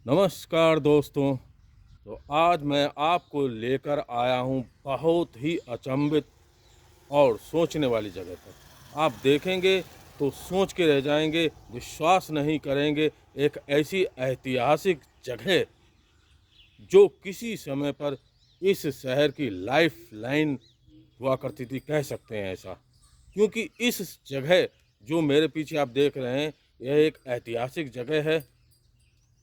नमस्कार दोस्तों। तो आज मैं आपको लेकर आया हूँ बहुत ही अचंभित और सोचने वाली जगह पर। आप देखेंगे तो सोच के रह जाएंगे, विश्वास नहीं करेंगे। एक ऐसी ऐतिहासिक जगह जो किसी समय पर इस शहर की लाइफ लाइन हुआ करती थी, कह सकते हैं ऐसा। क्योंकि इस जगह जो मेरे पीछे आप देख रहे हैं, यह एक ऐतिहासिक जगह है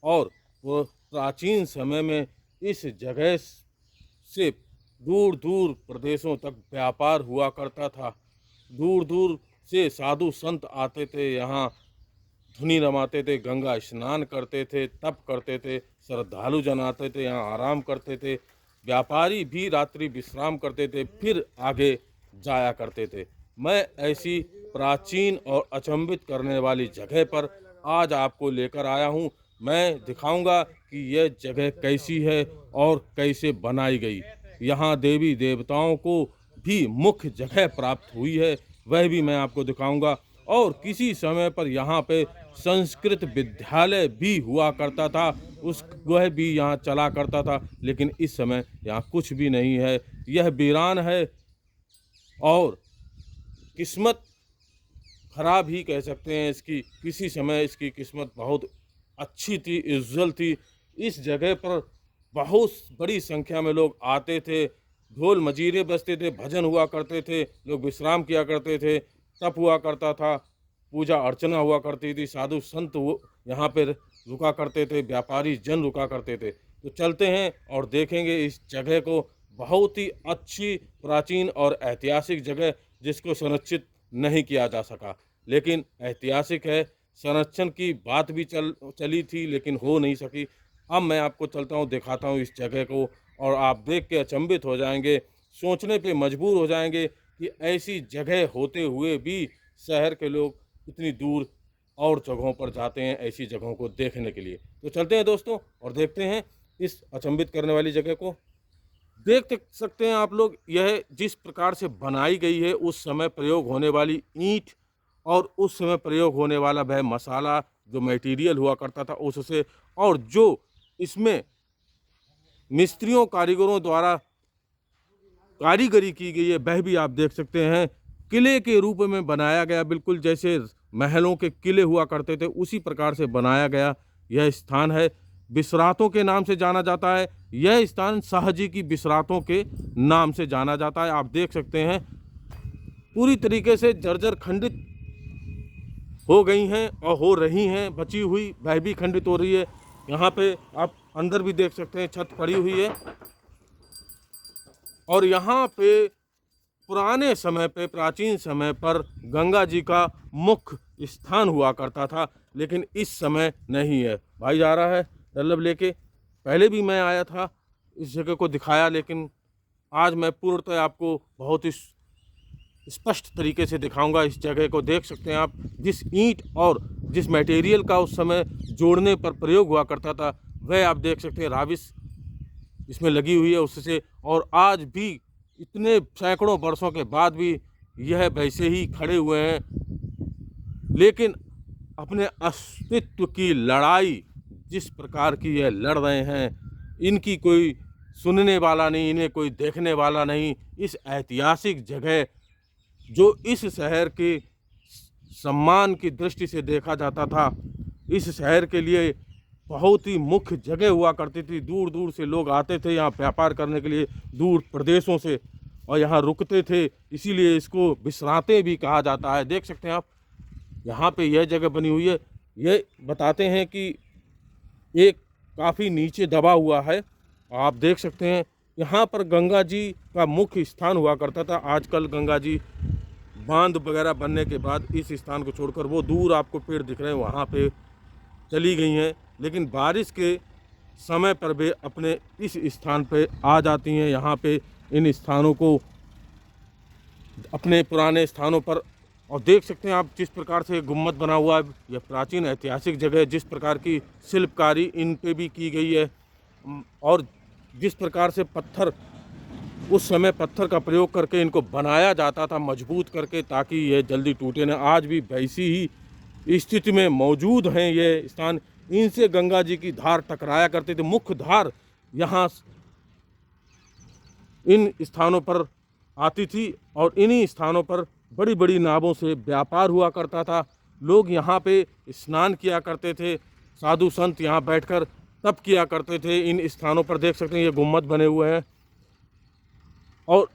और वो प्राचीन समय में इस जगह से दूर दूर प्रदेशों तक व्यापार हुआ करता था। दूर दूर से साधु संत आते थे, यहाँ धुनी रमाते थे, गंगा स्नान करते थे, तप करते थे। श्रद्धालु जन आते थे, यहाँ आराम करते थे। व्यापारी भी रात्रि विश्राम करते थे, फिर आगे जाया करते थे। मैं ऐसी प्राचीन और अचंभित करने वाली जगह पर आज आपको लेकर आया हूँ। मैं दिखाऊंगा कि यह जगह कैसी है और कैसे बनाई गई। यहाँ देवी देवताओं को भी मुख्य जगह प्राप्त हुई है, वह भी मैं आपको दिखाऊंगा। और किसी समय पर यहाँ पे संस्कृत विद्यालय भी हुआ करता था, उस वह भी यहाँ चला करता था। लेकिन इस समय यहाँ कुछ भी नहीं है, यह वीरान है और किस्मत खराब ही कह सकते हैं इसकी। किसी समय इसकी किस्मत बहुत अच्छी थी, उज्जवल थी। इस जगह पर बहुत बड़ी संख्या में लोग आते थे, ढोल मजीरे बजते थे, भजन हुआ करते थे, लोग विश्राम किया करते थे, तप हुआ करता था, पूजा अर्चना हुआ करती थी, साधु संत यहाँ पर रुका करते थे, व्यापारी जन रुका करते थे। तो चलते हैं और देखेंगे इस जगह को। बहुत ही अच्छी प्राचीन और ऐतिहासिक जगह जिसको संरक्षित नहीं किया जा सका, लेकिन ऐतिहासिक है। संरक्षण की बात भी चली थी लेकिन हो नहीं सकी। अब मैं आपको चलता हूँ, दिखाता हूँ इस जगह को और आप देख के अचंभित हो जाएंगे, सोचने पे मजबूर हो जाएंगे कि ऐसी जगह होते हुए भी शहर के लोग इतनी दूर और जगहों पर जाते हैं ऐसी जगहों को देखने के लिए। तो चलते हैं दोस्तों और देखते हैं इस अचंभित करने वाली जगह को। देख सकते हैं आप लोग, यह जिस प्रकार से बनाई गई है, उस समय प्रयोग होने वाली ईंट और उस समय प्रयोग होने वाला वह मसाला जो मटेरियल हुआ करता था उससे, और जो इसमें मिस्त्रियों कारीगरों द्वारा कारीगरी की गई है, वह भी आप देख सकते हैं। किले के रूप में बनाया गया, बिल्कुल जैसे महलों के किले हुआ करते थे उसी प्रकार से बनाया गया यह स्थान है। बिसरातों के नाम से जाना जाता है। यह स्थान शाहजी की बिसरातों के नाम से जाना जाता है। आप देख सकते हैं पूरी तरीके से जर्जर खंडित हो गई हैं और हो रही हैं, बची हुई वह भी खंडित हो रही है। यहाँ पे आप अंदर भी देख सकते हैं, छत पड़ी हुई है। और यहाँ पे पुराने समय पे, प्राचीन समय पर गंगा जी का मुख्य स्थान हुआ करता था, लेकिन इस समय नहीं है। भाई जा रहा है डल्लब लेके, पहले भी मैं आया था, इस जगह को दिखाया, लेकिन आज मैं पूर्णतः आपको बहुत ही स्पष्ट तरीके से दिखाऊंगा। इस जगह को देख सकते हैं आप, जिस ईंट और जिस मटेरियल का उस समय जोड़ने पर प्रयोग हुआ करता था, वह आप देख सकते हैं राविस इसमें लगी हुई है उससे। और आज भी इतने सैकड़ों वर्षों के बाद भी यह वैसे ही खड़े हुए हैं, लेकिन अपने अस्तित्व की लड़ाई जिस प्रकार की यह लड़ रहे हैं, इनकी कोई सुनने वाला नहीं, इन्हें कोई देखने वाला नहीं। इस ऐतिहासिक जगह जो इस शहर के सम्मान की दृष्टि से देखा जाता था, इस शहर के लिए बहुत ही मुख्य जगह हुआ करती थी। दूर दूर से लोग आते थे यहाँ व्यापार करने के लिए, दूर प्रदेशों से, और यहाँ रुकते थे, इसीलिए इसको विश्रांतें भी कहा जाता है। देख सकते हैं आप, यहाँ पे यह जगह बनी हुई है। ये बताते हैं कि एक काफ़ी नीचे दबा हुआ है, आप देख सकते हैं। यहाँ पर गंगा जी का मुख्य स्थान हुआ करता था। आजकल गंगा जी बांध वगैरह बनने के बाद इस स्थान को छोड़कर वो दूर आपको पेड़ दिख रहे हैं वहाँ पे चली गई हैं, लेकिन बारिश के समय पर वे अपने इस स्थान पे आ जाती हैं। यहाँ पे इन स्थानों को, अपने पुराने स्थानों पर, और देख सकते हैं आप जिस प्रकार से गुम्बद बना हुआ है। यह प्राचीन ऐतिहासिक जगह है, जिस प्रकार की शिल्पकारी इन पे भी की गई है, और जिस प्रकार से पत्थर, उस समय पत्थर का प्रयोग करके इनको बनाया जाता था मजबूत करके, ताकि यह जल्दी टूटे ना। आज भी वैसी ही स्थिति में मौजूद हैं ये स्थान। इनसे गंगा जी की धार टकराया करते थे। मुख्य धार यहाँ इन स्थानों पर आती थी और इन्हीं स्थानों पर बड़ी बड़ी नावों से व्यापार हुआ करता था। लोग यहाँ पे स्नान किया करते थे, साधु संत यहाँ बैठकर तप किया करते थे। इन स्थानों पर देख सकते हैं ये गुम्बद बने हुए हैं और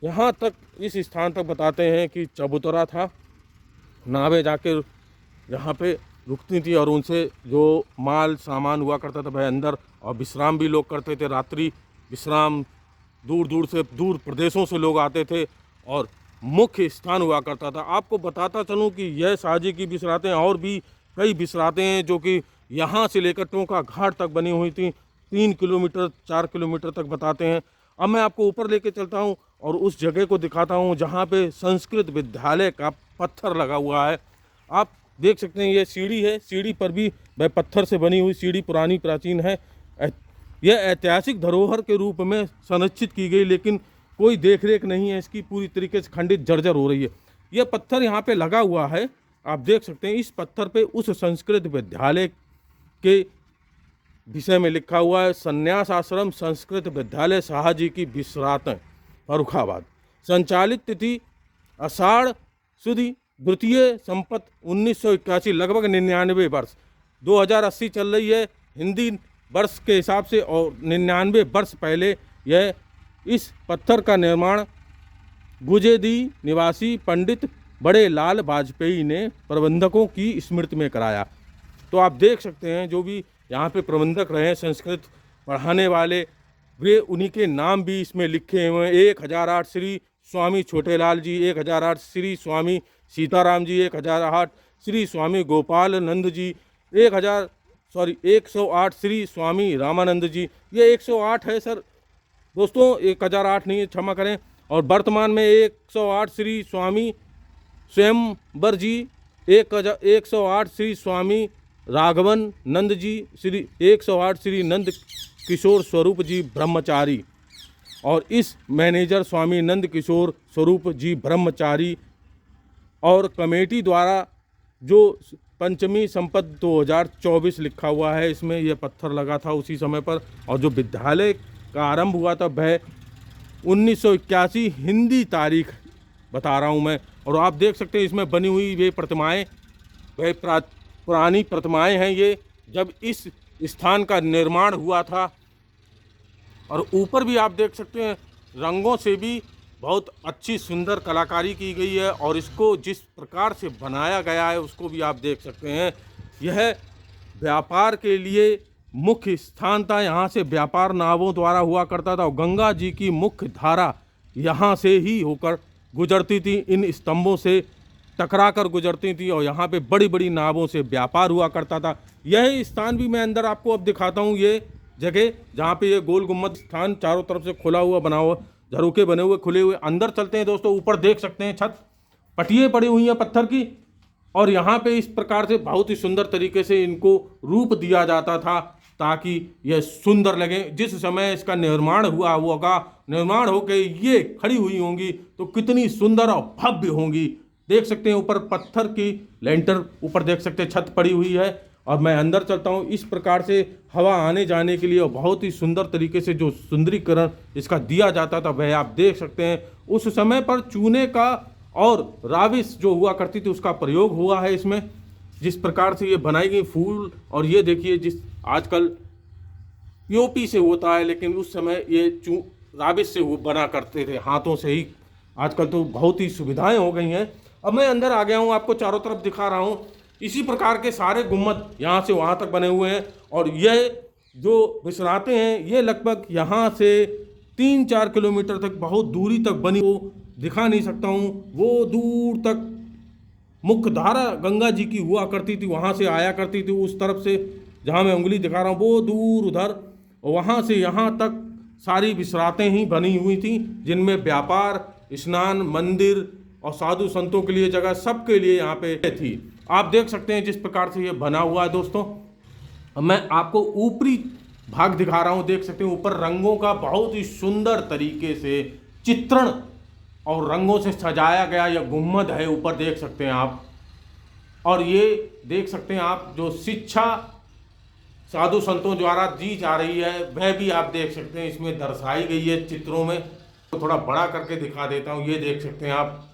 यहाँ तक इस स्थान तक बताते हैं कि चबूतरा था, नावें जाके यहाँ पे रुकती थी और उनसे जो माल सामान हुआ करता था वह अंदर, और विश्राम भी लोग करते थे, रात्रि विश्राम दूर दूर से, दूर प्रदेशों से लोग आते थे और मुख्य स्थान हुआ करता था। आपको बताता चलूँ कि यह शाहजी की बिसरातें और भी कई बिसरातें हैं जो कि यहाँ से लेकर टोंका घाट तक बनी हुई थी। 3 किलोमीटर 4 किलोमीटर तक बताते हैं। अब मैं आपको ऊपर लेके चलता हूँ और उस जगह को दिखाता हूँ जहाँ पे संस्कृत विद्यालय का पत्थर लगा हुआ है। आप देख सकते हैं ये सीढ़ी है, सीढ़ी पर भी वह पत्थर से बनी हुई सीढ़ी पुरानी प्राचीन है। यह ऐतिहासिक धरोहर के रूप में संरक्षित की गई, लेकिन कोई देखरेख नहीं है इसकी, पूरी तरीके से खंडित जर्जर हो रही है। यह पत्थर यहाँ पे लगा हुआ है, आप देख सकते हैं। इस पत्थर पे उस संस्कृत विद्यालय के विषय में लिखा हुआ है, संन्यास आश्रम संस्कृत विद्यालय शाहजी की बिसरातें फर्रुखाबाद, संचालित तिथि आषाढ़ सुदी द्वितीय संपत 1981, लगभग 99 वर्ष, 2080 चल रही है हिंदी वर्ष के हिसाब से, और 99 वर्ष पहले यह इस पत्थर का निर्माण गुजेदी निवासी पंडित बड़े लाल वाजपेयी ने प्रबंधकों की स्मृति में कराया। तो आप देख सकते हैं जो भी यहाँ पे प्रबंधक रहे संस्कृत पढ़ाने वाले, वे उन्हीं के नाम भी इसमें लिखे हुए हैं। 1008 श्री स्वामी छोटेलाल जी, 1008 श्री स्वामी सीताराम जी, 1008 श्री स्वामी गोपाल नंद जी, 108 श्री स्वामी रामानंद जी। ये 108 है सर दोस्तों, 1008 नहीं, क्षमा करें। और वर्तमान में 108 श्री स्वामी स्वयंवर जी, 108 श्री स्वामी राघवन नंद जी, श्री 108 श्री नंद किशोर स्वरूप जी ब्रह्मचारी, और इस मैनेजर स्वामी नंद किशोर स्वरूप जी ब्रह्मचारी। और कमेटी द्वारा जो पंचमी संपत 2024 लिखा हुआ है, इसमें यह पत्थर लगा था उसी समय पर। और जो विद्यालय का आरंभ हुआ था वह 1981 हिंदी तारीख बता रहा हूँ मैं। और आप देख सकते हैं इसमें बनी हुई ये प्रतिमाएँ, वह पुरानी प्रतिमाएँ हैं ये, जब इस स्थान का निर्माण हुआ था। और ऊपर भी आप देख सकते हैं रंगों से भी बहुत अच्छी सुंदर कलाकारी की गई है, और इसको जिस प्रकार से बनाया गया है उसको भी आप देख सकते हैं। यह व्यापार के लिए मुख्य स्थान था, यहाँ से व्यापार नावों द्वारा हुआ करता था, और गंगा जी की मुख्य धारा यहाँ से ही होकर गुजरती थी, इन स्तंभों से टकरा कर गुजरती थी, और यहाँ पे बड़ी बड़ी नावों से व्यापार हुआ करता था। यह स्थान भी मैं अंदर आपको अब दिखाता हूँ, ये जगह जहाँ पे ये गोल गुम्बद स्थान चारों तरफ से खुला हुआ बना हुआ, झरोके बने हुए खुले हुए। अंदर चलते हैं दोस्तों, ऊपर देख सकते हैं छत पटिए पड़ी हुई हैं पत्थर की, और यहाँ पे इस प्रकार से बहुत ही सुंदर तरीके से इनको रूप दिया जाता था ताकि यह सुंदर लगे। जिस समय इसका निर्माण हुआ होगा, निर्माण होकर ये खड़ी हुई होंगी तो कितनी सुंदर और भव्य होंगी। देख सकते हैं ऊपर पत्थर की लेंटर, ऊपर देख सकते हैं छत पड़ी हुई है। और मैं अंदर चलता हूँ, इस प्रकार से हवा आने जाने के लिए और बहुत ही सुंदर तरीके से जो सुंदरीकरण इसका दिया जाता था वह आप देख सकते हैं। उस समय पर चूने का और राविस जो हुआ करती थी उसका प्रयोग हुआ है इसमें, जिस प्रकार से ये बनाई गई फूल। और ये देखिए, जिस आजकल पीओपी से होता है, लेकिन उस समय ये राविस से वो बना करते थे हाथों से ही। आजकल तो बहुत ही सुविधाएं हो गई हैं। अब मैं अंदर आ गया हूँ, आपको चारों तरफ दिखा रहा हूँ। इसी प्रकार के सारे गुम्बद यहाँ से वहाँ तक बने हुए हैं, और यह जो बिसराते हैं ये लगभग यहाँ से 3-4 किलोमीटर तक बहुत दूरी तक बनी, वो दिखा नहीं सकता हूँ। वो दूर तक मुख्य धारा गंगा जी की हुआ करती थी, वहाँ से आया करती थी उस तरफ से, जहाँ मैं उंगली दिखा रहा हूँ वो दूर उधर, और वहाँ से यहाँ तक सारी बिसरातें ही बनी हुई थी, जिनमें व्यापार, स्नान, मंदिर और साधु संतों के लिए जगह, सबके लिए यहाँ पे थी। आप देख सकते हैं जिस प्रकार से ये बना हुआ है दोस्तों। अब मैं आपको ऊपरी भाग दिखा रहा हूँ, देख सकते हैं ऊपर रंगों का बहुत ही सुंदर तरीके से चित्रण और रंगों से सजाया गया यह गुम्बद है, ऊपर देख सकते हैं आप। और ये देख सकते हैं आप जो शिक्षा साधु संतों द्वारा दी जा रही है वह भी आप देख सकते हैं, इसमें दर्शाई गई है चित्रों में। तो थोड़ा बड़ा करके दिखा देता हूँ, ये देख सकते हैं आप,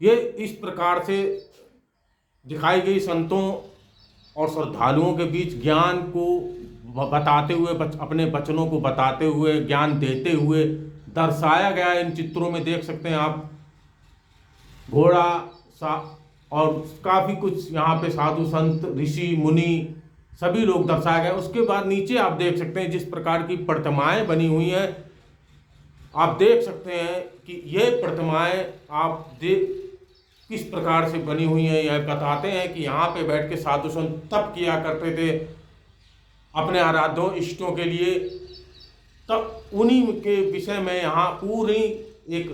ये इस प्रकार से दिखाई गई संतों और श्रद्धालुओं के बीच ज्ञान को बताते हुए, अपने वचनों को बताते हुए, ज्ञान देते हुए दर्शाया गया इन चित्रों में। देख सकते हैं आप घोड़ा सा और काफ़ी कुछ यहाँ पे साधु संत ऋषि मुनि सभी लोग दर्शाए गए। उसके बाद नीचे आप देख सकते हैं जिस प्रकार की प्रतिमाएं बनी हुई हैं, आप देख सकते हैं कि ये प्रतिमाएं आप किस प्रकार से बनी हुई हैं। यह बताते हैं कि यहाँ पे बैठ के साधु संत तप किया करते थे अपने आराध्यों इष्टों के लिए। तब उन्हीं के विषय में यहाँ पूरी एक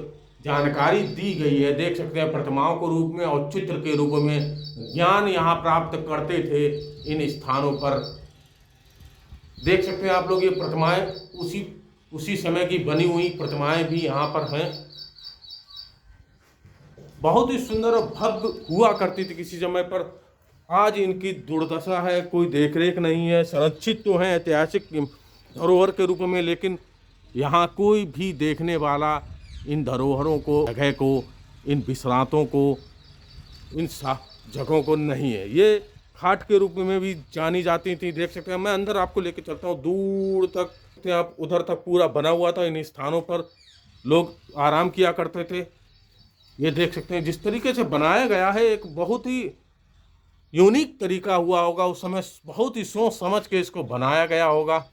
जानकारी दी गई है। देख सकते हैं प्रतिमाओं के रूप में और चित्र के रूप में ज्ञान यहाँ प्राप्त करते थे इन स्थानों पर। देख सकते हैं आप लोग, ये प्रतिमाएं उसी समय की बनी हुई प्रतिमाएं भी यहाँ पर हैं। बहुत ही सुंदर और भव्य हुआ करती थी किसी समय पर। आज इनकी दुर्दशा है, कोई देखरेख नहीं है। संरक्षित तो हैं ऐतिहासिक धरोहर के रूप में, लेकिन यहाँ कोई भी देखने वाला इन धरोहरों को, जगह को, इन विश्रांतों को, इन जगहों को नहीं है। ये घाट के रूप में भी जानी जाती थी। देख सकते हैं, मैं अंदर आपको लेके चलता हूँ दूर तक, आप उधर तक पूरा बना हुआ था। इन स्थानों पर लोग आराम किया करते थे। ये देख सकते हैं जिस तरीके से बनाया गया है, एक बहुत ही यूनिक तरीका हुआ होगा उस समय। बहुत ही सोच समझ के इसको बनाया गया होगा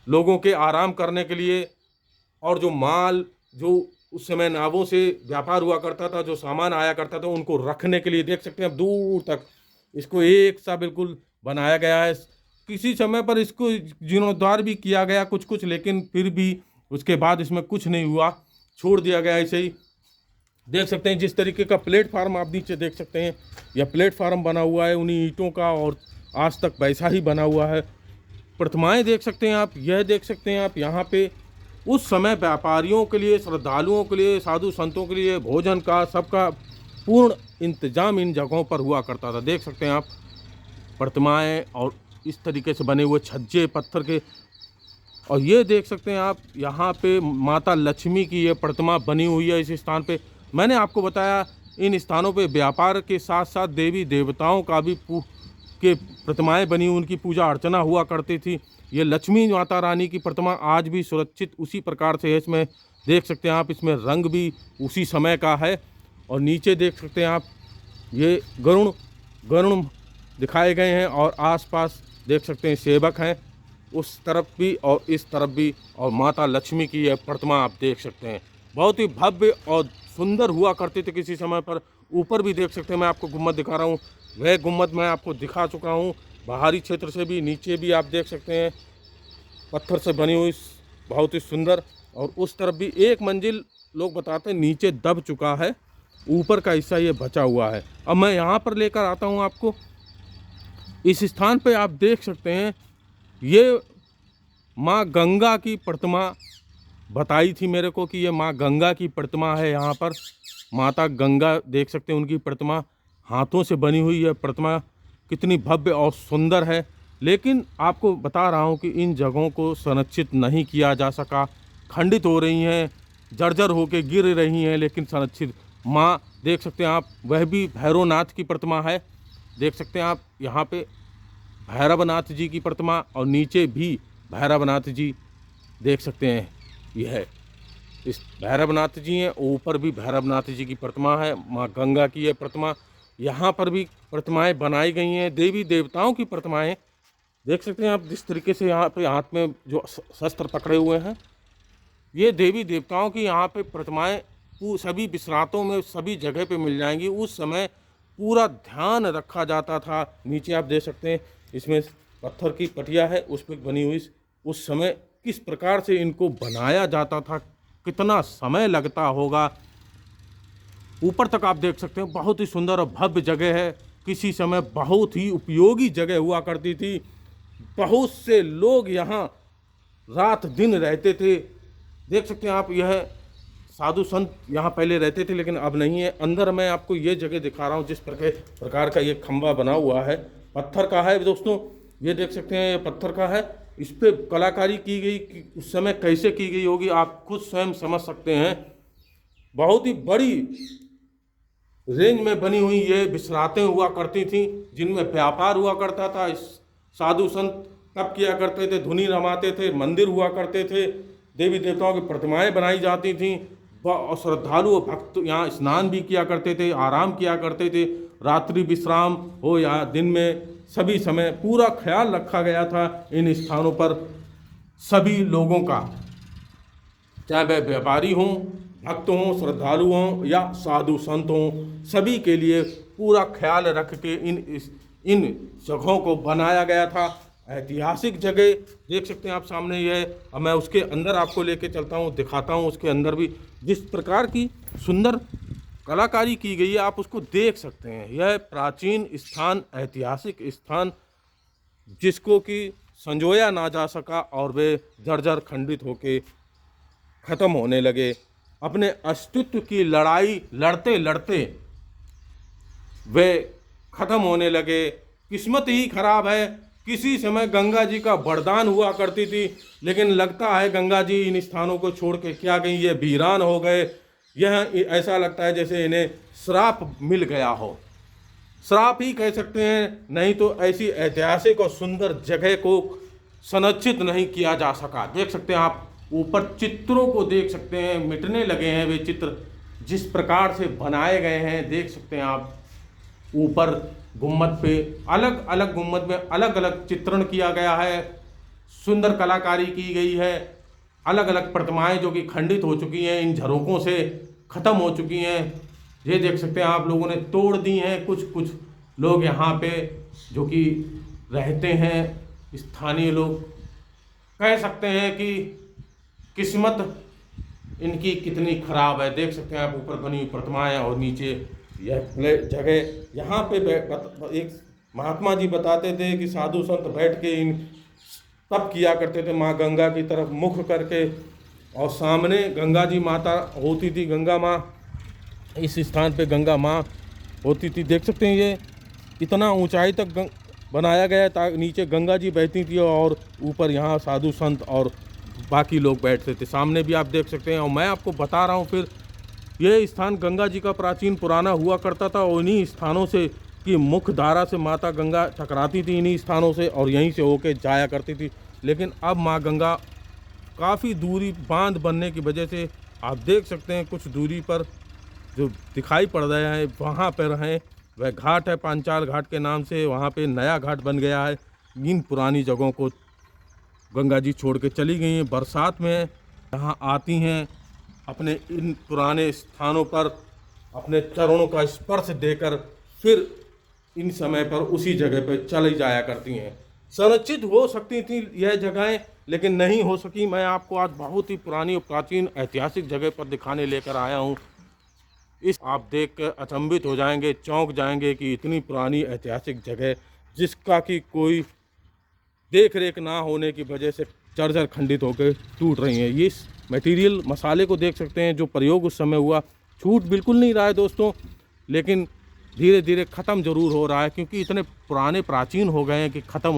लोगों के आराम करने के लिए। और जो माल, जो उस समय नावों से व्यापार हुआ करता था, जो सामान आया करता था, उनको रखने के लिए देख सकते हैं अब दूर तक इसको एक सा बिल्कुल बनाया गया है। किसी समय पर इसको जीर्णोद्धार भी किया गया कुछ कुछ, लेकिन फिर भी उसके बाद इसमें कुछ नहीं हुआ, छोड़ दिया गया ऐसे ही। देख सकते हैं जिस तरीके का प्लेटफार्म आप नीचे देख सकते हैं, यह प्लेटफार्म बना हुआ है उन्हीं ईंटों का, और आज तक वैसा ही बना हुआ है। प्रतिमाएं देख सकते हैं आप, यह देख सकते हैं आप, यहाँ पे उस समय व्यापारियों के लिए, श्रद्धालुओं के लिए, साधु संतों के लिए भोजन का, सबका पूर्ण इंतजाम इन जगहों पर हुआ करता था। देख सकते हैं आप प्रतिमाएं और इस तरीके से बने हुए छज्जे पत्थर के। और ये देख सकते हैं आप, यहाँ पे माता लक्ष्मी की ये प्रतिमा बनी हुई है इस स्थान पे। मैंने आपको बताया इन स्थानों पे व्यापार के साथ साथ देवी देवताओं का भी के प्रतिमाएं बनी, उनकी पूजा अर्चना हुआ करती थी। ये लक्ष्मी माता रानी की प्रतिमा आज भी सुरक्षित उसी प्रकार से है। इसमें देख सकते हैं आप, इसमें रंग भी उसी समय का है। और नीचे देख सकते हैं आप, ये गरुण दिखाए गए हैं, और आसपास देख सकते हैं सेवक हैं उस तरफ भी और इस तरफ भी। और माता लक्ष्मी की यह प्रतिमा आप देख सकते हैं, बहुत ही भव्य और सुंदर हुआ करते थे किसी समय पर। ऊपर भी देख सकते हैं, मैं आपको गुम्बद दिखा रहा हूँ, वह गुम्बद मैं आपको दिखा चुका हूँ बाहरी क्षेत्र से भी। नीचे भी आप देख सकते हैं पत्थर से बनी हुई बहुत ही सुंदर। और उस तरफ भी एक मंजिल लोग बताते हैं नीचे दब चुका है, ऊपर का हिस्सा ये बचा हुआ है। अब मैं यहाँ पर लेकर आता हूँ आपको। इस स्थान पे आप देख सकते हैं, ये माँ गंगा की प्रतिमा बताई थी मेरे को कि ये माँ गंगा की प्रतिमा है। यहाँ पर माता गंगा देख सकते हैं, उनकी प्रतिमा हाथों से बनी हुई है। प्रतिमा कितनी भव्य और सुंदर है। लेकिन आपको बता रहा हूँ कि इन जगहों को संरक्षित नहीं किया जा सका, खंडित हो रही हैं, जर्जर होके गिर रही हैं, लेकिन संरक्षित। माँ देख सकते हैं आप, वह भी भैरवनाथ की प्रतिमा है। देख सकते हैं आप यहाँ पे भैरवनाथ जी की प्रतिमा, और नीचे भी भैरवनाथ जी देख सकते हैं। यह इस भैरवनाथ जी हैं, ऊपर भी भैरवनाथ जी की प्रतिमा है। माँ गंगा की यह प्रतिमा, यहाँ पर भी प्रतिमाएं बनाई गई हैं, देवी देवताओं की प्रतिमाएं। देख सकते हैं आप जिस तरीके से यहाँ पे हाथ में जो शस्त्र पकड़े हुए हैं, ये देवी देवताओं की यहाँ पे प्रतिमाएं सभी विश्रांतों में, सभी जगह पे मिल जाएंगी। उस समय पूरा ध्यान रखा जाता था। नीचे आप देख सकते हैं, इसमें पत्थर की पटिया है उस पर बनी हुई। उस समय किस प्रकार से इनको बनाया जाता था, कितना समय लगता होगा। ऊपर तक आप देख सकते हैं, बहुत ही सुंदर और भव्य जगह है। किसी समय बहुत ही उपयोगी जगह हुआ करती थी। बहुत से लोग यहाँ रात दिन रहते थे। देख सकते हैं आप, यह साधु संत यहाँ पहले रहते थे, लेकिन अब नहीं है। अंदर मैं आपको ये जगह दिखा रहा हूँ, जिस प्रकार का ये खंबा बना हुआ है, पत्थर का है दोस्तों, ये देख सकते हैं, ये पत्थर का है। इस पे कलाकारी की गई कि उस समय कैसे की गई होगी आप खुद स्वयं समझ सकते हैं। बहुत ही बड़ी रेंज में बनी हुई ये विसरातें हुआ करती थी, जिनमें व्यापार हुआ करता था। इस साधु संत तप किया करते थे, धुनी रमाते थे, मंदिर हुआ करते थे, देवी देवताओं की प्रतिमाएं बनाई जाती थीं, और श्रद्धालु और भक्त यहाँ स्नान भी किया करते थे, आराम किया करते थे। रात्रि विश्राम हो या दिन में, सभी समय पूरा ख्याल रखा गया था इन स्थानों पर सभी लोगों का, चाहे वह व्यापारी हों, भक्त हों, श्रद्धालु हों या साधु संत हों, सभी के लिए पूरा ख्याल रख के इन जगहों को बनाया गया था। ऐतिहासिक जगह देख सकते हैं आप सामने, ये अब मैं उसके अंदर आपको लेके चलता हूँ, दिखाता हूँ। उसके अंदर भी जिस प्रकार की सुंदर कलाकारी की गई है आप उसको देख सकते हैं। यह प्राचीन स्थान, ऐतिहासिक स्थान, जिसको कि संजोया ना जा सका और वे जर्जर खंडित होके ख़त्म होने लगे। अपने अस्तित्व की लड़ाई लड़ते लड़ते वे ख़त्म होने लगे। किस्मत ही खराब है, किसी समय गंगा जी का वरदान हुआ करती थी, लेकिन लगता है गंगा जी इन स्थानों को छोड़ के क्या गई, ये वीरान हो गए। यह ऐसा लगता है जैसे इन्हें श्राप मिल गया हो, श्राप ही कह सकते हैं, नहीं तो ऐसी ऐतिहासिक और सुंदर जगह को संरक्षित नहीं किया जा सका। देख सकते हैं आप ऊपर चित्रों को देख सकते हैं, मिटने लगे हैं वे चित्र जिस प्रकार से बनाए गए हैं। देख सकते हैं आप ऊपर गुम्मद पे अलग अलग गुम्मद में अलग अलग चित्रण किया गया है, सुंदर कलाकारी की गई है। अलग अलग प्रतिमाएं जो कि खंडित हो चुकी हैं, इन झरोकों से ख़त्म हो चुकी हैं, ये देख सकते हैं आप लोगों ने तोड़ दी हैं। कुछ लोग यहाँ पे जो कि रहते हैं, स्थानीय लोग, कह सकते हैं कि किस्मत इनकी कितनी ख़राब है। देख सकते हैं आप ऊपर बनी हुई प्रतिमाएं और नीचे यह जगह। यहाँ पे एक महात्मा जी बताते थे कि साधु संत बैठ के इन तप किया करते थे माँ गंगा की तरफ मुख करके, और सामने गंगा जी माता होती थी, गंगा माँ, इस स्थान पे गंगा माँ होती थी। देख सकते हैं ये इतना ऊंचाई तक बनाया गया है ताकि नीचे गंगा जी बहती थी और ऊपर यहाँ साधु संत और बाकी लोग बैठते थे। सामने भी आप देख सकते हैं, और मैं आपको बता रहा हूँ फिर, यह स्थान गंगा जी का प्राचीन पुराना हुआ करता था, और इन्हीं स्थानों से की मुख्य धारा से माता गंगा टकराती थी इन्हीं स्थानों से, और यहीं से होके जाया करती थी। लेकिन अब माँ गंगा काफ़ी दूरी, बांध बनने की वजह से आप देख सकते हैं कुछ दूरी पर जो दिखाई पड़ रहा है वहाँ पर हैं, वह घाट है पांचाल घाट के नाम से, वहाँ पे नया घाट बन गया है। इन पुरानी जगहों को गंगा जी छोड़ के चली गई हैं। बरसात में यहाँ आती हैं, अपने इन पुराने स्थानों पर अपने चरणों का स्पर्श देकर फिर इन समय पर उसी जगह पर चली जाया करती हैं। संरक्षित हो सकती थी यह जगहें, लेकिन नहीं हो सकी। मैं आपको आज बहुत ही पुरानी और प्राचीन ऐतिहासिक जगह पर दिखाने लेकर आया हूँ। इस आप देख कर अचंभित हो जाएंगे, चौंक जाएंगे कि इतनी पुरानी ऐतिहासिक जगह जिसका कि कोई देख रेख ना होने की वजह से जर्जर खंडित होकर टूट रही हैं। इस मटेरियल मसाले को देख सकते हैं जो प्रयोग उस समय हुआ, छूट बिल्कुल नहीं रहा है दोस्तों, लेकिन धीरे धीरे ख़त्म ज़रूर हो रहा है, क्योंकि इतने पुराने प्राचीन हो गए हैं कि ख़त्म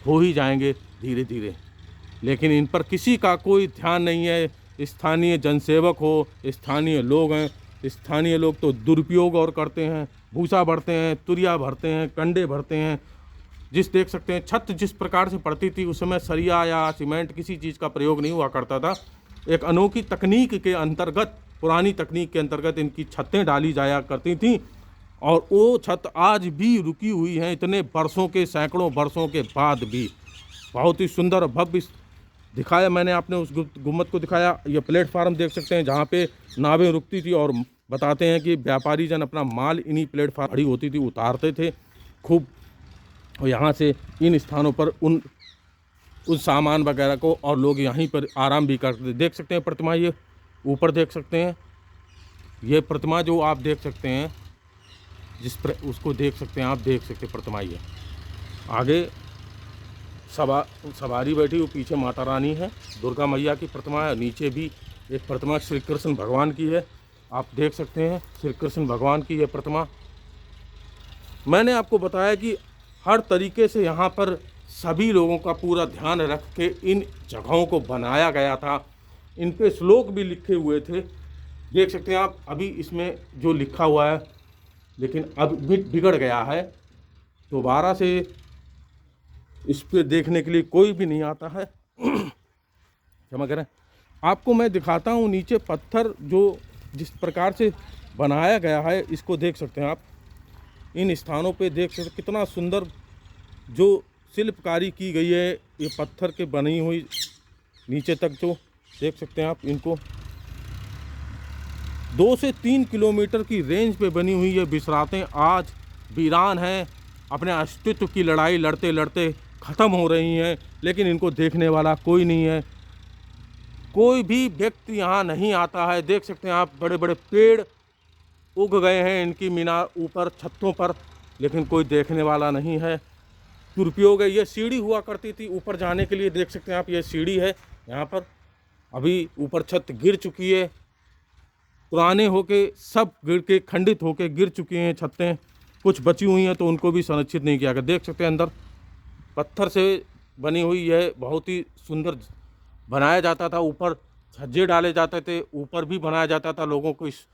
हो ही जाएंगे धीरे धीरे। लेकिन इन पर किसी का कोई ध्यान नहीं है। स्थानीय जनसेवक हो, स्थानीय लोग हैं, स्थानीय लोग तो दुरुपयोग और करते हैं, भूसा भरते हैं, तुरिया भरते हैं, कंडे भरते हैं। देख सकते हैं छत जिस प्रकार से पड़ती थी उस समय सरिया या सीमेंट किसी चीज़ का प्रयोग नहीं हुआ करता था। एक अनोखी तकनीक के अंतर्गत, पुरानी तकनीक के अंतर्गत इनकी छतें डाली जाया करती थीं, और वो छत आज भी रुकी हुई हैं, इतने वर्षों के, सैकड़ों वर्षों के बाद भी। बहुत ही सुंदर और भव्य दिखाया मैंने, आपने उस गुम्मद को दिखाया। ये प्लेटफार्म देख सकते हैं जहाँ पे नावें रुकती थी, और बताते हैं कि व्यापारी जन अपना माल इन्हीं प्लेटफार्म खड़ी होती थी उतारते थे खूब, और यहाँ से इन स्थानों पर उन सामान वगैरह को, और लोग यहीं पर आराम भी करते थे। देख सकते हैं प्रतिमा, ये ऊपर देख सकते हैं, ये प्रतिमा जो आप देख सकते हैं, उसको देख सकते हैं आप, देख सकते हैं प्रतिमा। ये आगे सवारी बैठी, वो पीछे माता रानी है, दुर्गा मैया की प्रतिमा है। नीचे भी एक प्रतिमा श्री कृष्ण भगवान की है, आप देख सकते हैं श्री कृष्ण भगवान की ये प्रतिमा। मैंने आपको बताया कि हर तरीके से यहाँ पर सभी लोगों का पूरा ध्यान रख के इन जगहों को बनाया गया था। इन पे श्लोक भी लिखे हुए थे, देख सकते हैं आप। अभी इसमें जो लिखा हुआ है लेकिन अब बिगड़ गया है, दोबारा से इस पे देखने के लिए कोई भी नहीं आता है। क्षमा करें, आपको मैं दिखाता हूँ नीचे पत्थर जो जिस प्रकार से बनाया गया है, इसको देख सकते हैं आप। इन स्थानों पे देख सकते हैं कितना सुंदर जो शिल्पकारी की गई है, ये पत्थर के बनी हुई नीचे तक जो देख सकते हैं आप। इनको 2 से 3 किलोमीटर की रेंज पे बनी हुई ये बिसरातें आज वीरान हैं, अपने अस्तित्व की लड़ाई लड़ते लड़ते ख़त्म हो रही हैं, लेकिन इनको देखने वाला कोई नहीं है। कोई भी व्यक्ति यहाँ नहीं आता है। देख सकते हैं आप, बड़े बड़े पेड़ उग गए हैं इनकी मीनार ऊपर छतों पर, लेकिन कोई देखने वाला नहीं है। दुरुपयोग है। ये सीढ़ी हुआ करती थी ऊपर जाने के लिए, देख सकते हैं आप, ये सीढ़ी है यहाँ पर। अभी ऊपर छत गिर चुकी है, पुराने होके सब गिर के खंडित होके गिर चुकी हैं छतें, कुछ बची हुई हैं तो उनको भी संरक्षित नहीं किया गया। देख सकते हैं अंदर पत्थर से बनी हुई यह बहुत ही सुंदर बनाया जाता था। ऊपर छज्जे डाले जाते थे, ऊपर भी बनाया जाता था। लोगों को इस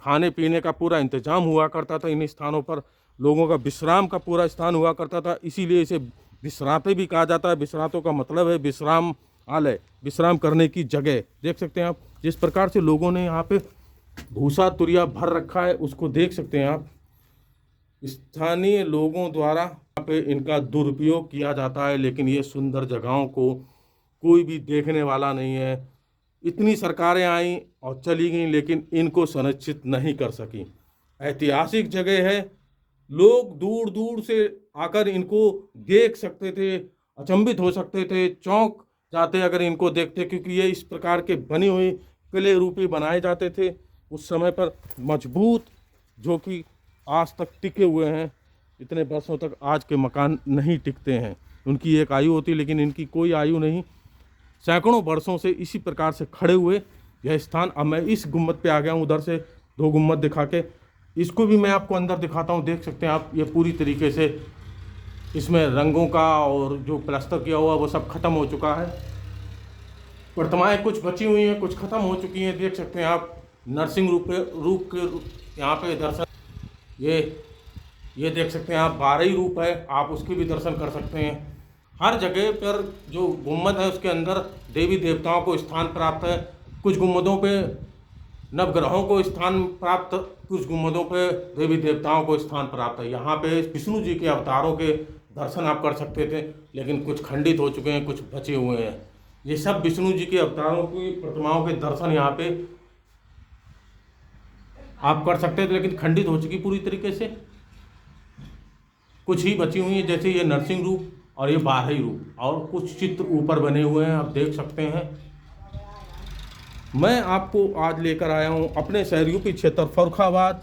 खाने पीने का पूरा इंतजाम हुआ करता था। इन स्थानों पर लोगों का विश्राम का पूरा स्थान हुआ करता था, इसीलिए इसे विश्राते भी कहा जाता है। विश्रातों का मतलब है विश्राम आलय, विश्राम करने की जगह। देख सकते हैं आप जिस प्रकार से लोगों ने यहाँ पे भूसा तुरिया भर रखा है, उसको देख सकते हैं आप। स्थानीय लोगों द्वारा यहाँ पे इनका दुरुपयोग किया जाता है, लेकिन ये सुंदर जगहों को कोई भी देखने वाला नहीं है। इतनी सरकारें आईं और चली गईं, लेकिन इनको संरक्षित नहीं कर सकी। ऐतिहासिक जगह है, लोग दूर दूर से आकर इनको देख सकते थे, अचंभित हो सकते थे, चौंक जाते अगर इनको देखते, क्योंकि ये इस प्रकार के बनी हुई किले रूपी बनाए जाते थे उस समय पर, मजबूत, जो कि आज तक टिके हुए हैं। इतने वर्षों तक आज के मकान नहीं टिकते हैं, उनकी एक आयु होती है, लेकिन इनकी कोई आयु नहीं। सैकड़ों वर्षों से इसी प्रकार से खड़े हुए यह स्थान। अब मैं इस गुम्मद पे आ गया हूँ, उधर से 2 गुम्मद दिखा के, इसको भी मैं आपको अंदर दिखाता हूँ। देख सकते हैं आप, ये पूरी तरीके से इसमें रंगों का और जो प्लास्टर किया हुआ वो सब खत्म हो चुका है। प्रतिमाएं कुछ बची हुई हैं, कुछ खत्म हो चुकी हैं। देख सकते हैं आप नरसिंह रूप के यहाँ पे दर्शन, ये देख सकते हैं आप, 12 रूप है, आप उसके भी दर्शन कर सकते हैं। हर जगह पर जो गुम्मद है उसके अंदर देवी देवताओं को स्थान प्राप्त है। कुछ गुम्मदों पे नवग्रहों को स्थान प्राप्त, कुछ गुम्मदों पे देवी देवताओं को स्थान प्राप्त है। यहाँ पे विष्णु जी के अवतारों के दर्शन आप कर सकते थे, लेकिन कुछ खंडित हो चुके हैं, कुछ बचे हुए हैं। ये सब विष्णु जी के अवतारों की प्रतिमाओं के दर्शन यहाँ पे आप कर सकते थे, लेकिन खंडित हो चुकी पूरी तरीके से। कुछ ही बची हुई है, जैसे ये नरसिंह रूप और ये 12 रूप, और कुछ चित्र ऊपर बने हुए हैं, आप देख सकते हैं। मैं आपको आज लेकर आया हूँ अपने शहर यूपी क्षेत्र फर्रुखाबाद,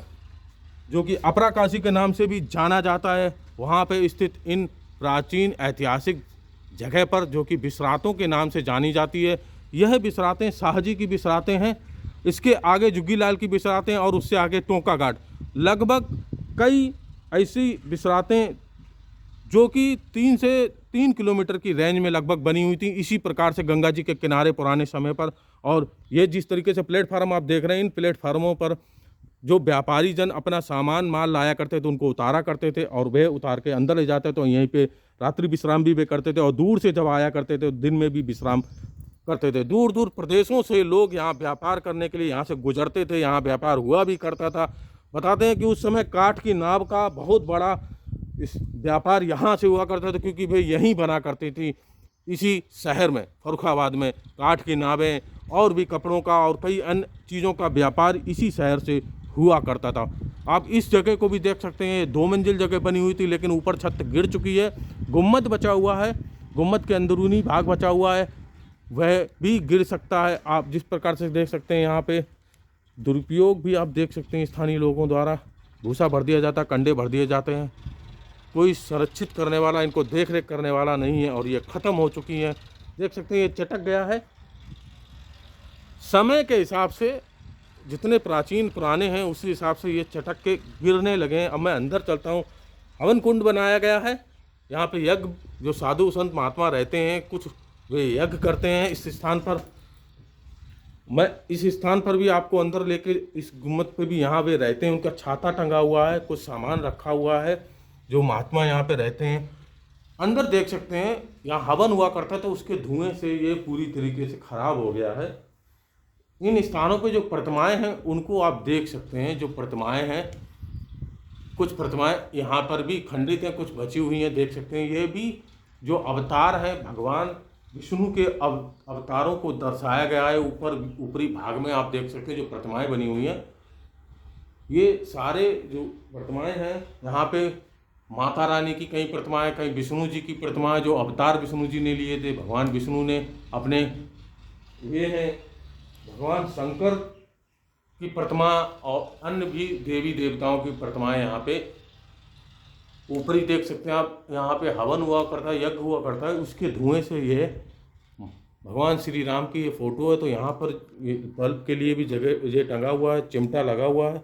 जो कि अपरा काशी के नाम से भी जाना जाता है, वहाँ पे स्थित इन प्राचीन ऐतिहासिक जगह पर, जो कि बिसरातों के नाम से जानी जाती है। यह बिसरातें शाहजी की बिसरातें हैं, इसके आगे जुग्गीलाल की बिसरातें, और उससे आगे टोंका घाट। लगभग कई ऐसी बिसरातें जो कि 3 किलोमीटर की रेंज में लगभग बनी हुई थी, इसी प्रकार से गंगा जी के किनारे पुराने समय पर। और ये जिस तरीके से प्लेटफार्म आप देख रहे हैं, इन प्लेटफार्मों पर जो व्यापारी जन अपना सामान माल लाया करते थे, उनको उतारा करते थे, और वे उतार के अंदर ले जाते, तो यहीं पे रात्रि विश्राम भी वे करते थे। और दूर से जब आया करते थे, दिन में भी विश्राम करते थे। दूर दूर प्रदेशों से लोग यहाँ व्यापार करने के लिए यहाँ से गुजरते थे, यहाँ व्यापार हुआ भी करता था। बताते हैं कि उस समय काठ की नाव का बहुत बड़ा इस व्यापार यहाँ से हुआ करता था, क्योंकि वे यहीं बना करती थी, इसी शहर में फर्रुखाबाद में काठ की नावें और भी कपड़ों का और कई अन्य चीज़ों का व्यापार इसी शहर से हुआ करता था। आप इस जगह को भी देख सकते हैं, 2 मंजिल जगह बनी हुई थी, लेकिन ऊपर छत गिर चुकी है। गुम्मद बचा हुआ है, गुम्मद के अंदरूनी भाग बचा हुआ है, वह भी गिर सकता है। आप जिस प्रकार से देख सकते हैं, यहाँ पे दुरुपयोग भी आप देख सकते हैं, स्थानीय लोगों द्वारा भूसा भर दिया जाता है, कंडे भर दिए जाते हैं, कोई संरक्षित करने वाला, इनको देख रेख करने वाला नहीं है, और ये ख़त्म हो चुकी हैं। देख सकते हैं ये चटक गया है। समय के हिसाब से जितने प्राचीन पुराने हैं उसी हिसाब से ये चटक के गिरने लगे हैं। अब मैं अंदर चलता हूँ। हवन कुंड बनाया गया है, यहाँ पे यज्ञ, जो साधु संत महात्मा रहते हैं कुछ, वे यज्ञ करते हैं इस स्थान पर। मैं इस स्थान पर भी आपको अंदर लेके, इस गुम्मत पे भी यहाँ वे रहते हैं, उनका छाता टंगा हुआ है, कुछ सामान रखा हुआ है, जो महात्मा यहाँ पे रहते हैं। अंदर देख सकते हैं, यहाँ हवन हुआ करता तो उसके धुएं से ये पूरी तरीके से खराब हो गया है। इन स्थानों पे जो प्रतिमाएं हैं उनको आप देख सकते हैं, जो प्रतिमाएं हैं, कुछ प्रतिमाएं यहाँ पर भी खंडित हैं, कुछ बची हुई हैं, देख सकते हैं। ये भी जो अवतार है भगवान विष्णु के अवतारों को दर्शाया गया है। ऊपरी भाग में आप देख सकते हैं जो प्रतिमाएं बनी हुई हैं, ये सारे जो प्रतिमाएं हैं, यहाँ पे माता रानी की कई प्रतिमाएं, कई विष्णु जी की प्रतिमाएं, जो अवतार विष्णु जी ने लिए थे, भगवान विष्णु ने अपने, ये हैं भगवान शंकर की प्रतिमा और अन्य भी देवी देवताओं की प्रतिमाएं यहाँ पे ऊपरी देख सकते हैं आप। यहाँ पे हवन हुआ करता है, यज्ञ हुआ करता है, उसके धुएं से ये भगवान श्री राम की ये फोटो है। तो यहाँ पर ये बल्ब के लिए भी जगह ये टंगा हुआ है, चिमटा लगा हुआ है,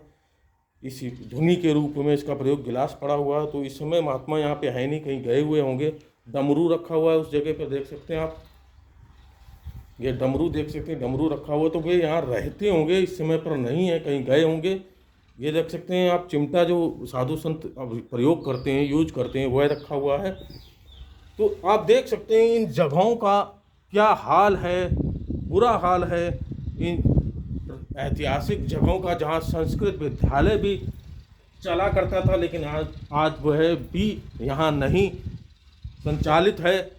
इस धुनी के रूप में इसका प्रयोग, गिलास पड़ा हुआ है। तो इस समय महात्मा यहाँ पे है नहीं, कहीं गए हुए होंगे। डमरू रखा हुआ है उस जगह पर, देख सकते हैं आप, ये डमरू देख सकते हैं, डमरू रखा हुआ है। तो वे यहाँ रहते होंगे, इस समय पर नहीं है, कहीं गए होंगे। ये देख सकते हैं आप, चिमटा जो साधु संत प्रयोग करते हैं, यूज करते हैं, वह रखा हुआ है। तो आप देख सकते हैं इन जगहों का क्या हाल है, बुरा हाल है इन ऐतिहासिक जगहों का, जहाँ संस्कृत विद्यालय भी चला करता था, लेकिन आज वह भी यहाँ नहीं संचालित है।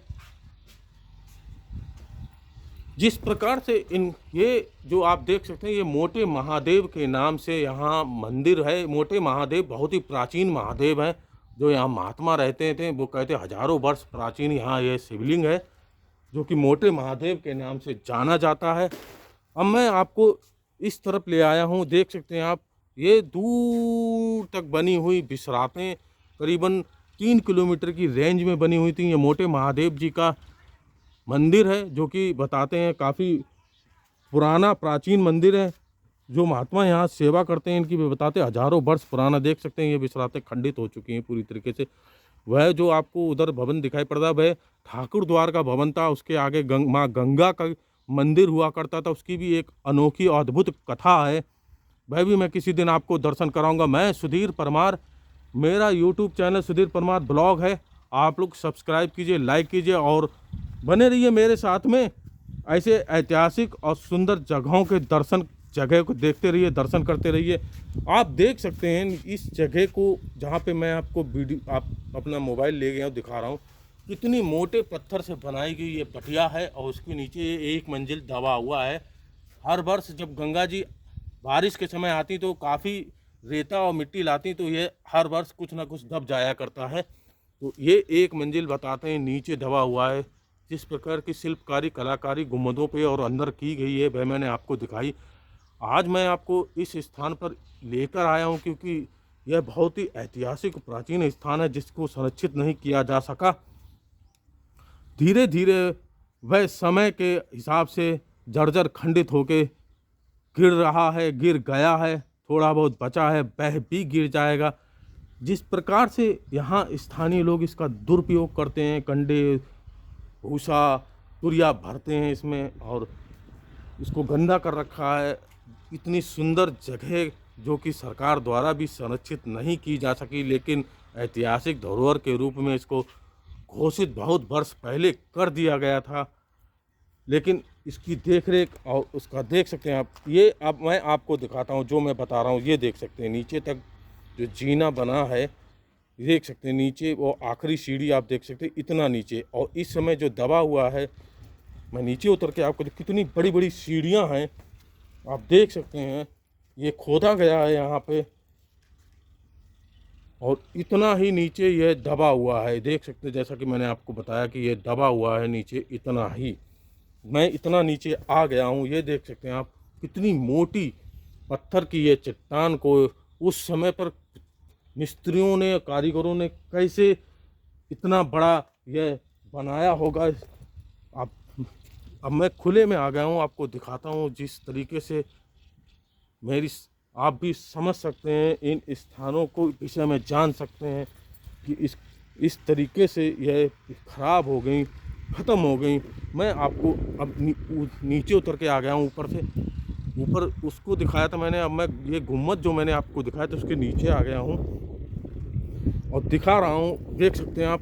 जिस प्रकार से ये जो आप देख सकते हैं, ये मोटे महादेव के नाम से यहाँ मंदिर है। मोटे महादेव बहुत ही प्राचीन महादेव हैं, जो यहाँ महात्मा रहते थे, वो कहते हजारों वर्ष प्राचीन यहाँ ये शिवलिंग है, जो कि मोटे महादेव के नाम से जाना जाता है। अब मैं आपको इस तरफ ले आया हूँ, देख सकते हैं आप, ये दूर तक बनी हुई बिसरातें करीबन 3 किलोमीटर की रेंज में बनी हुई थी। ये मोटे महादेव जी का मंदिर है, जो कि बताते हैं काफ़ी पुराना प्राचीन मंदिर है। जो महात्मा यहाँ सेवा करते हैं इनकी, वे बताते हैं हजारों वर्ष पुराना। देख सकते हैं ये बिसरातें खंडित हो चुकी हैं पूरी तरीके से। वह जो आपको उधर भवन दिखाई पड़ रहा है, वह ठाकुर द्वार का भवन था। उसके आगे माँ गंगा का मंदिर हुआ करता था, उसकी भी एक अनोखी अद्भुत कथा है, वह भी मैं किसी दिन आपको दर्शन कराऊंगा। मैं सुधीर परमार, मेरा YouTube channel Sudhir Parmar blog है, आप लोग सब्सक्राइब कीजिए, लाइक कीजिए और बने रहिए मेरे साथ में। ऐसे ऐतिहासिक और सुंदर जगहों के जगह को देखते रहिए, दर्शन करते रहिए। आप देख सकते हैं इस जगह को, जहाँ पे मैं आपको आप अपना मोबाइल ले गया हूँ, दिखा रहा हूँ, कितनी मोटे पत्थर से बनाई गई ये पटिया है, और उसके नीचे एक मंजिल दबा हुआ है। हर वर्ष जब गंगा जी बारिश के समय आती तो काफ़ी रेता और मिट्टी लाती, तो ये हर वर्ष कुछ ना कुछ दब जाया करता है। तो ये एक मंजिल बताते हैं नीचे दबा हुआ है। जिस प्रकार की शिल्पकारी कलाकारी गुम्बदों पे और अंदर की गई है, वह मैंने आपको दिखाई। आज मैं आपको इस स्थान पर लेकर आया हूँ, क्योंकि यह बहुत ही ऐतिहासिक प्राचीन स्थान है, जिसको संरक्षित नहीं किया जा सका। धीरे धीरे वह समय के हिसाब से जर्जर खंडित होके गिर रहा है, गिर गया है, थोड़ा बहुत बचा है, वह भी गिर जाएगा। जिस प्रकार से यहाँ स्थानीय लोग इसका दुरुपयोग करते हैं, कंडे भूसा तुरिया भरते हैं इसमें और इसको गंदा कर रखा है। इतनी सुंदर जगह जो कि सरकार द्वारा भी संरक्षित नहीं की जा सकी, लेकिन ऐतिहासिक धरोहर के रूप में इसको घोषित बहुत वर्ष पहले कर दिया गया था। लेकिन इसकी देखरेख और उसका देख सकते हैं आप, ये अब मैं आपको दिखाता हूँ जो मैं बता रहा हूँ। ये देख सकते हैं नीचे तक जो जीना बना है, देख सकते हैं नीचे वो आखिरी सीढ़ी आप देख सकते हैं, इतना नीचे। और इस समय जो दबा हुआ है, मैं नीचे उतर के आपको कितनी बड़ी बड़ी सीढ़ियाँ हैं आप देख सकते हैं। ये खोदा गया है यहाँ पे, और इतना ही नीचे यह दबा हुआ है, देख सकते हैं। जैसा कि मैंने आपको बताया कि ये दबा हुआ है नीचे, इतना ही। मैं इतना नीचे आ गया हूँ, ये देख सकते हैं आप, कितनी मोटी पत्थर की ये चट्टान को उस समय पर मिस्त्रियों ने, कारीगरों ने कैसे इतना बड़ा यह बनाया होगा। अब मैं खुले में आ गया हूँ, आपको दिखाता हूँ जिस तरीके से आप भी समझ सकते हैं, इन स्थानों को विषय में जान सकते हैं कि इस इस तरीके से यह ख़राब हो गई, ख़त्म हो गई। मैं आपको अब नीचे उतर के आ गया हूँ ऊपर से। ऊपर उसको दिखाया था मैंने, अब मैं ये गुम्बद जो मैंने आपको दिखाया था उसके नीचे आ गया हूँ और दिखा रहा हूँ। देख सकते हैं आप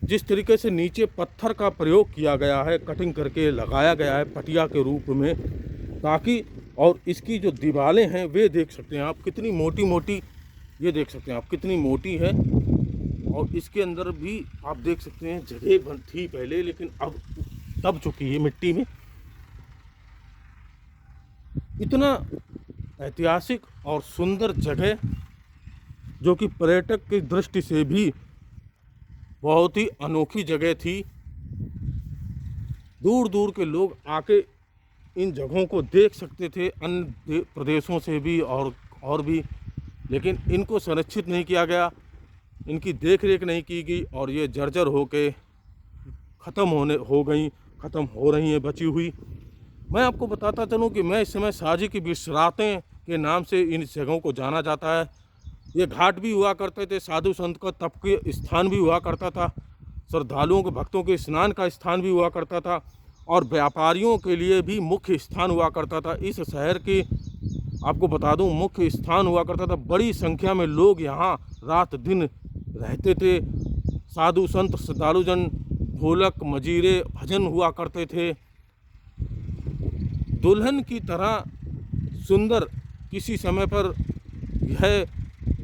जिस तरीके से नीचे पत्थर का प्रयोग किया गया है, कटिंग करके लगाया गया है पटिया के रूप में, ताकि और इसकी जो दीवारें हैं वे देख सकते हैं आप कितनी मोटी मोटी, ये देख सकते हैं आप कितनी मोटी है। और इसके अंदर भी आप देख सकते हैं जगह बन थी पहले, लेकिन अब दब चुकी है मिट्टी में। इतना ऐतिहासिक और सुंदर जगह जो कि पर्यटक की दृष्टि से भी बहुत ही अनोखी जगह थी। दूर दूर के लोग आके इन जगहों को देख सकते थे, अन्य प्रदेशों से भी और भी, लेकिन इनको संरक्षित नहीं किया गया, इनकी देख रेख नहीं की गई और ये जर्जर होके ख़त्म हो रही हैं बची हुई। मैं आपको बताता चलूँ कि मैं इस समय साजी की बिसरातें के नाम से इन जगहों को जाना जाता है। ये घाट भी हुआ करते थे, साधु संत का तप के स्थान भी हुआ करता था, श्रद्धालुओं के भक्तों के स्नान का स्थान भी हुआ करता था और व्यापारियों के लिए भी मुख्य स्थान हुआ करता था। इस शहर के आपको बता दूं मुख्य स्थान हुआ करता था। बड़ी संख्या में लोग यहाँ रात दिन रहते थे। साधु संत श्रद्धालुजन, ढोलक मजीरे भजन हुआ करते थे। दुल्हन की तरह सुंदर किसी समय पर यह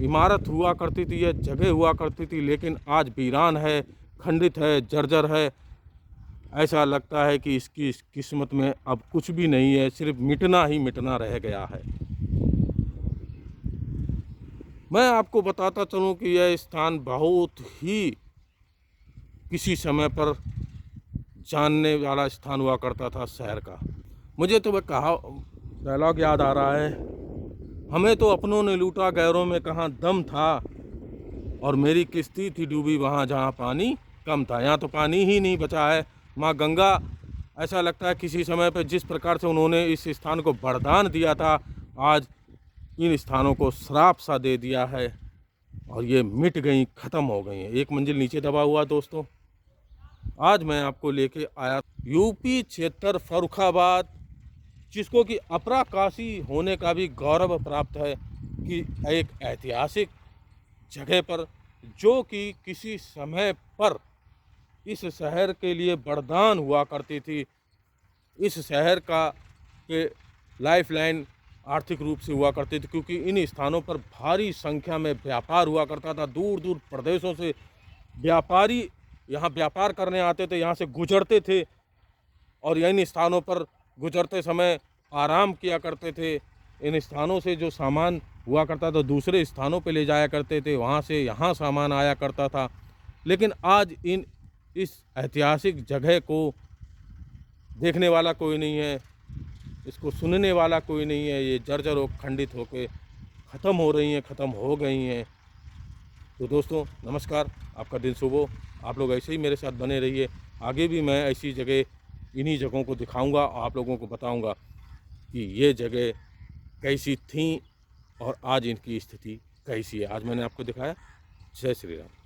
इमारत हुआ करती थी, यह जगह हुआ करती थी, लेकिन आज वीरान है, खंडित है, जर्जर है। ऐसा लगता है कि इसकी इस किस्मत में अब कुछ भी नहीं है, सिर्फ मिटना ही मिटना रह गया है। मैं आपको बताता चलूं कि यह स्थान बहुत ही किसी समय पर जानने वाला स्थान हुआ करता था शहर का। मुझे तो वह कहा डायलॉग याद आ रहा है, हमें तो अपनों ने लूटा गैरों में कहाँ दम था, और मेरी किश्ती थी डूबी वहाँ जहाँ पानी कम था। यहाँ तो पानी ही नहीं बचा है। माँ गंगा, ऐसा लगता है किसी समय पर जिस प्रकार से उन्होंने इस स्थान को वरदान दिया था, आज इन स्थानों को श्राप सा दे दिया है और ये मिट गई, ख़त्म हो गई हैं। एक मंजिल नीचे दबा हुआ दोस्तों। आज मैं आपको लेके आया यूपी क्षेत्र फर्रुखाबाद, जिसको कि अपरा काशी होने का भी गौरव प्राप्त है, कि एक ऐतिहासिक जगह पर जो कि किसी समय पर इस शहर के लिए वरदान हुआ करती थी। इस शहर का के लाइफलाइन आर्थिक रूप से हुआ करती थी, क्योंकि इन स्थानों पर भारी संख्या में व्यापार हुआ करता था। दूर दूर प्रदेशों से व्यापारी यहाँ व्यापार करने आते थे, यहाँ से गुजरते थे और इन स्थानों पर गुजरते समय आराम किया करते थे। इन स्थानों से जो सामान हुआ करता था दूसरे स्थानों पे ले जाया करते थे, वहाँ से यहाँ सामान आया करता था। लेकिन आज इस ऐतिहासिक जगह को देखने वाला कोई नहीं है, इसको सुनने वाला कोई नहीं है। ये जर्जर हो खंडित होकर ख़त्म हो रही हैं, ख़त्म हो गई हैं। तो दोस्तों नमस्कार, आपका दिन शुभ हो। आप लोग ऐसे ही मेरे साथ बने रहिए। आगे भी मैं ऐसी जगह, इन्हीं जगहों को दिखाऊंगा, आप लोगों को बताऊंगा कि ये जगह कैसी थी और आज इनकी स्थिति कैसी है। आज मैंने आपको दिखाया। जय श्री राम।